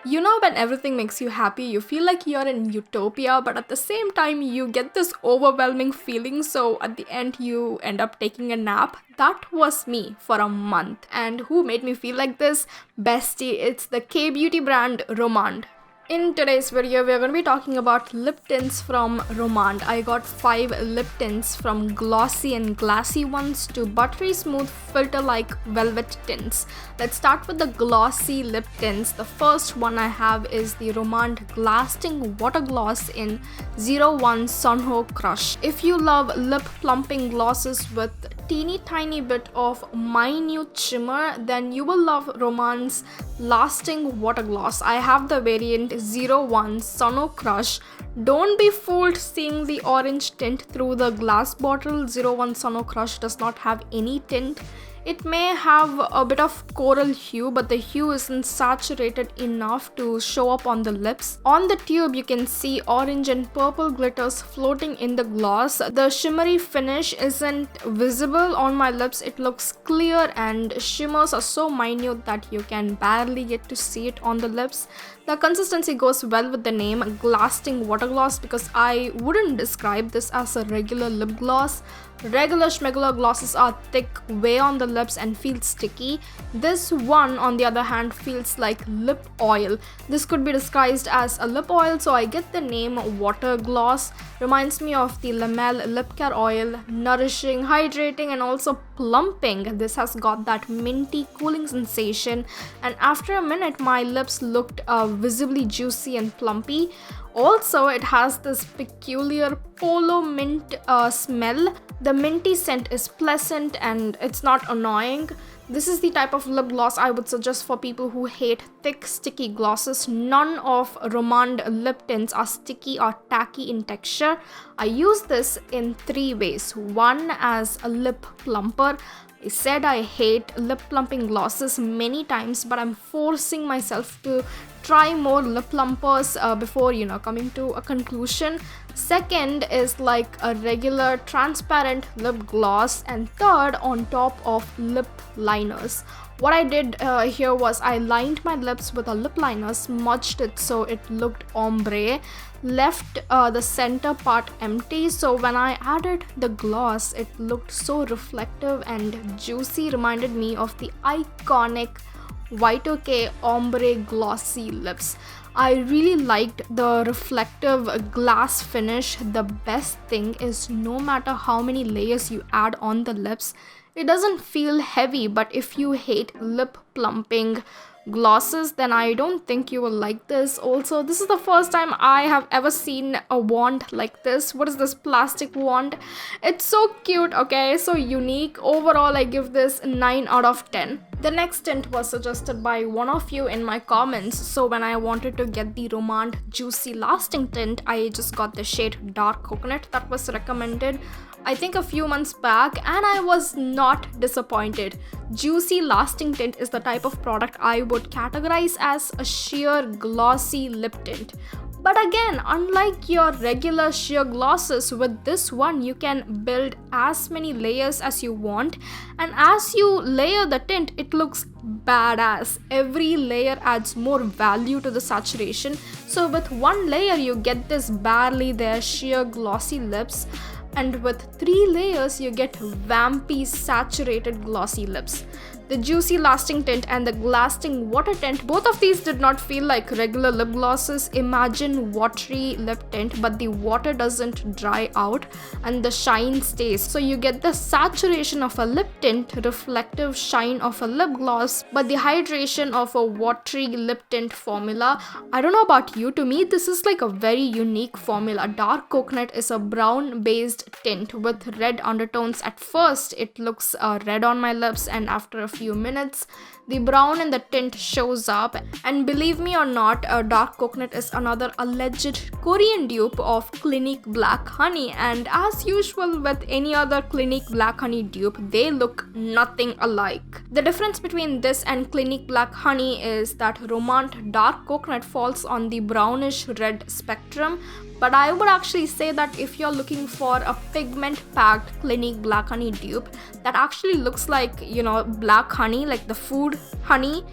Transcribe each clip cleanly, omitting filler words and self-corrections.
You know, when everything makes you happy, you feel like you're in utopia, but at the same time, you get this overwhelming feeling, so at the end, you end up taking a nap. That was me for a month. And who made me feel like this? Bestie, it's the K-beauty brand 𝘗𝘮𝑦𝑒. In today's video, we are going to be talking about lip tints from 𝘗𝑗. I got 5 lip tints from glossy and glassy ones to buttery smooth filter-like velvet tints. Let's start with the glossy lip tints. The first one I have is the 𝘗𝑗 Glasting Water Gloss in 01 Sanho Crush. If you love lip plumping glosses with teeny tiny bit of minute shimmer, then you will love 𝘗𝑗's Lasting Water Gloss. I have the variant 01 Sanho Crush. Don't be fooled seeing the orange tint through the glass bottle. 01 Sanho Crush does not have any tint. It may have a bit of coral hue, but the hue isn't saturated enough to show up on the lips. On the tube, you can see orange and purple glitters floating in the gloss. The shimmery finish isn't visible on my lips. It looks clear and shimmers are so minute that you can barely get to see it on the lips. The consistency goes well with the name Glasting Water Gloss because I wouldn't describe this as a regular lip gloss. Regular schmegular glosses are thick way on the lips and feel sticky. This one, on the other hand, feels like lip oil. This could be disguised as a lip oil, so I get the name water gloss. Reminds me of the Lamel lip care oil. Nourishing, hydrating, and also plumping. This has got that minty cooling sensation, and after a minute my lips looked visibly juicy and plumpy. Also, it has this peculiar polo mint smell. The minty scent is pleasant and it's not annoying. This is the type of lip gloss I would suggest for people who hate thick, sticky glosses. None of 𝘗𝑗 lip tints are sticky or tacky in texture. I use this in 3 ways. One, as a lip plumper. I said I hate lip plumping glosses many times, but I'm forcing myself to try more lip plumpers before, coming to a conclusion. Second is like a regular transparent lip gloss, and third, on top of lip liners. What I did here was I lined my lips with a lip liner, smudged it so it looked ombre, left the center part empty, so when I added the gloss, it looked so reflective and juicy. Reminded me of the iconic 𝘤𝘮𝘴 ombre glossy lips. I really liked the reflective glass finish. The best thing is no matter how many layers you add on the lips, it doesn't feel heavy. But if you hate lip plumping glosses, then I don't think you will like this. Also, this is the first time I have ever seen a wand like this. What is this plastic wand? It's so cute, okay? So unique. Overall, I give this 9 out of 10. The next tint was suggested by one of you in my comments. So when I wanted to get the 𝘗𝑗 Juicy Lasting Tint, I just got the shade Dark Coconut that was recommended, I think, a few months back, and I was not disappointed. Juicy Lasting Tint is the type of product I would categorize as a sheer glossy lip tint. But again, unlike your regular sheer glosses, with this one you can build as many layers as you want, and as you layer the tint, it looks badass. Every layer adds more value to the saturation. So with one layer you get this barely there sheer glossy lips, and with 3 layers you get vampy saturated glossy lips. The Juicy Lasting Tint and the Glasting Water Tint, both of these did not feel like regular lip glosses. Imagine watery lip tint, but the water doesn't dry out and the shine stays. So you get the saturation of a lip tint, reflective shine of a lip gloss, but the hydration of a watery lip tint formula. I don't know about you, to me this is like a very unique formula. Dark Coconut is a brown based tint with red undertones. At first it looks red on my lips, and after a few minutes the brown in the tint shows up. And believe me or not, Dark Coconut is another alleged Korean dupe of Clinique Black Honey, and as usual with any other Clinique Black Honey dupe, they look nothing alike. The difference between this and Clinique Black Honey is that 𝘗𝑗 Dark Coconut falls on the brownish red spectrum, but I would actually say that if you're looking for a pigment packed Clinique Black Honey dupe that actually looks like, black honey, like the food honey,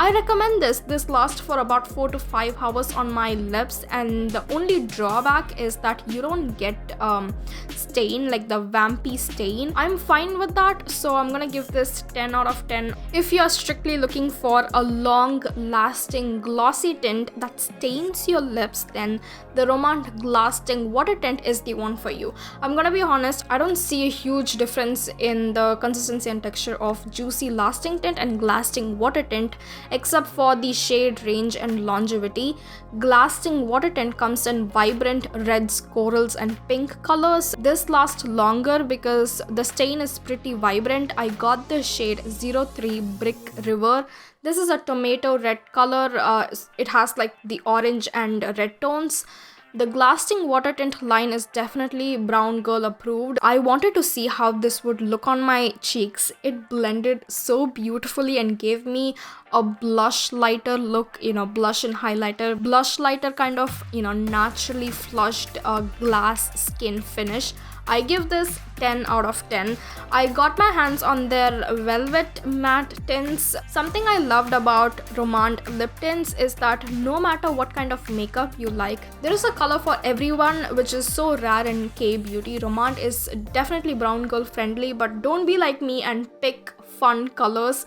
I recommend this. This lasts for about 4 to 5 hours on my lips, and the only drawback is that you don't get stain, like the vampy stain. I'm fine with that, so I'm gonna give this 10 out of 10. If you're strictly looking for a long lasting glossy tint that stains your lips, then the Rom&nd Glasting water tint is the one for you. I'm gonna be honest, I don't see a huge difference in the consistency and texture of Juicy Lasting Tint and Glasting water tint, except for the shade range and longevity. Glasting water tint comes in vibrant reds, corals and pink colors. This lasts longer because the stain is pretty vibrant. I got the shade 03 Brick River. This is a tomato red color. It has like the orange and red tones. The Glasting water tint line is definitely brown girl approved. I wanted to see how this would look on my cheeks. It blended so beautifully and gave me a blush lighter look, blush and highlighter. Blush lighter kind of, naturally flushed glass skin finish. I give this 10 out of 10. I got my hands on their velvet matte tints. Something I loved about Rom&nd lip tints is that no matter what kind of makeup you like, there is a color for everyone, which is so rare in K-beauty. Rom&nd is definitely brown girl friendly, but don't be like me and pick fun colors.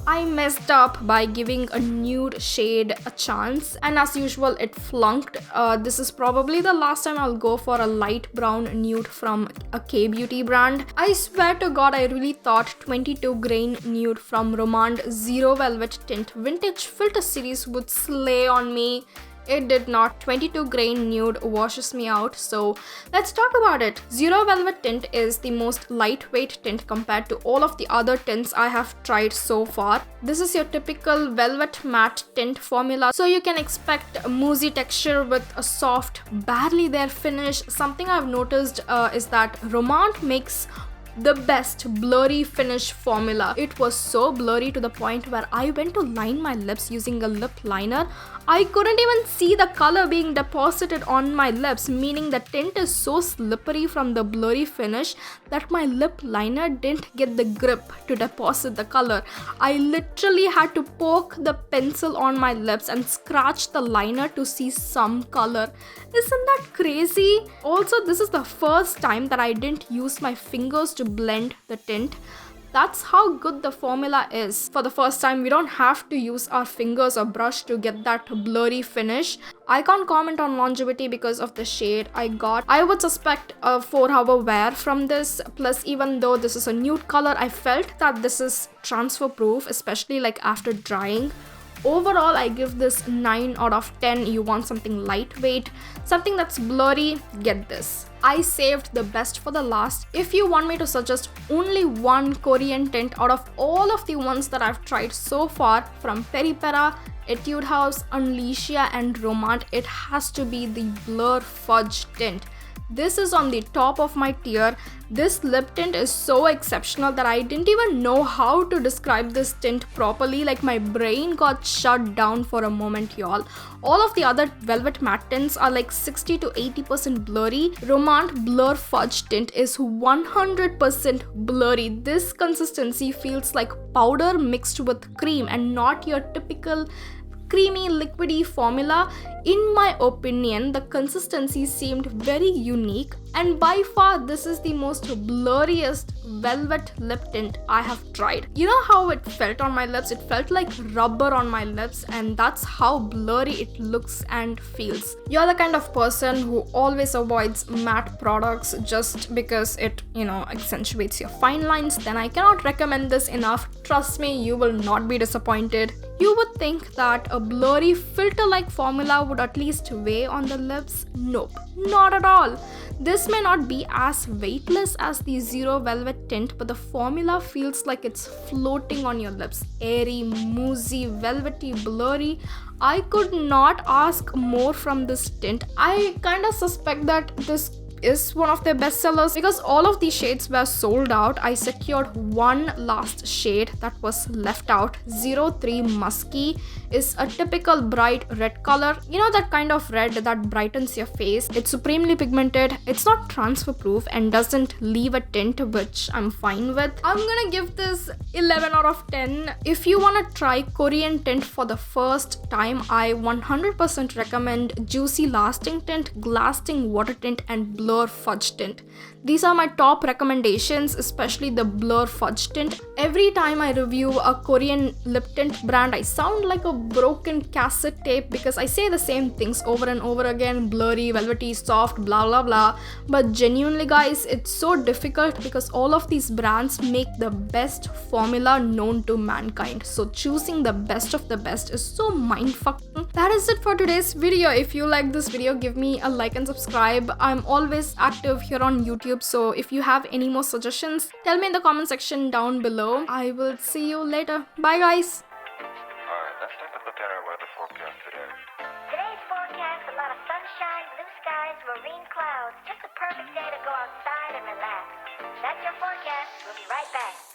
I messed up by giving a nude shade a chance, and as usual it flunked. This is probably the last time I'll go for a light brown nude from a K-beauty brand. I swear to god, I really thought 22 grain nude from Rom&nd Zero Velvet Tint Vintage Filter Series would slay on me. It did not. 22 grain nude washes me out, so let's talk about it. Zero Velvet Tint is the most lightweight tint compared to all of the other tints I have tried so far. This is your typical velvet matte tint formula, so you can expect a moussey texture with a soft, barely there finish. Something I've noticed is that Rom&nd makes the best blurry finish formula. It was so blurry to the point where I went to line my lips using a lip liner. I couldn't even see the color being deposited on my lips, meaning the tint is so slippery from the blurry finish that my lip liner didn't get the grip to deposit the color. I literally had to poke the pencil on my lips and scratch the liner to see some color. Isn't that crazy? Also, this is the first time that I didn't use my fingers to blend the tint. That's how good the formula is. For the first time, we don't have to use our fingers or brush to get that blurry finish. I can't comment on longevity because of the shade I got. I would suspect a 4-hour wear from this. Plus, even though this is a nude color, I felt that this is transfer proof, especially like after drying. Overall, I give this 9 out of 10. You want something lightweight, something that's blurry, get this. I saved the best for the last. If you want me to suggest only one Korean tint out of all of the ones that I've tried so far from 𝘗𝘳𝘴, Etude House, Unleashia and Rom&nd, it has to be the Blur Fudge tint. This is on the top of my tier. This lip tint is so exceptional that I didn't even know how to describe this tint properly. Like, my brain got shut down for a moment, y'all. All of the other velvet matte tints are like 60 to 80% blurry. Rom&nd Blur Fudge tint is 100% blurry. This consistency feels like powder mixed with cream and not your typical creamy liquidy formula. In my opinion, the consistency seemed very unique, and by far this is the most blurriest velvet lip tint I have tried. You know how it felt on my lips? It felt like rubber on my lips, and that's how blurry it looks and feels. You're the kind of person who always avoids matte products just because it, accentuates your fine lines, then I cannot recommend this enough. Trust me, you will not be disappointed. You would think that a blurry filter-like formula would at least weigh on the lips. Nope, not at all. This may not be as weightless as the Zero Velvet tint, but the formula feels like it's floating on your lips. Airy, moussey, velvety, blurry. I could not ask more from this tint. I kind of suspect that this is one of their best sellers because all of these shades were sold out. I secured one last shade that was left out, 03 Musky. is a typical bright red color. You know, that kind of red that brightens your face. It's supremely pigmented, it's not transfer proof and doesn't leave a tint, which I'm fine with. I'm gonna give this 11 out of 10. If you wanna try Korean tint for the first time, I 100% recommend Juicy Lasting Tint, Glasting Water Tint and Blur Fudge Tint. These are my top recommendations, especially the Blur Fudge Tint. Every time I review a Korean lip tint brand, I sound like a broken cassette tape because I say the same things over and over again: blurry, velvety, soft, blah blah blah. But genuinely guys, it's so difficult because all of these brands make the best formula known to mankind. So choosing the best of the best is so mindfucking. That is it for today's video. If you like this video, give me a like and subscribe. I'm always active here on YouTube, so if you have any more suggestions, tell me in the comment section down below. I will see you later. Bye guys. Alright, let's take a look at our weather forecast today. Today's forecast, a lot of sunshine, blue skies, marine clouds. Just a perfect day to go outside and relax. That's your forecast. We'll be right back.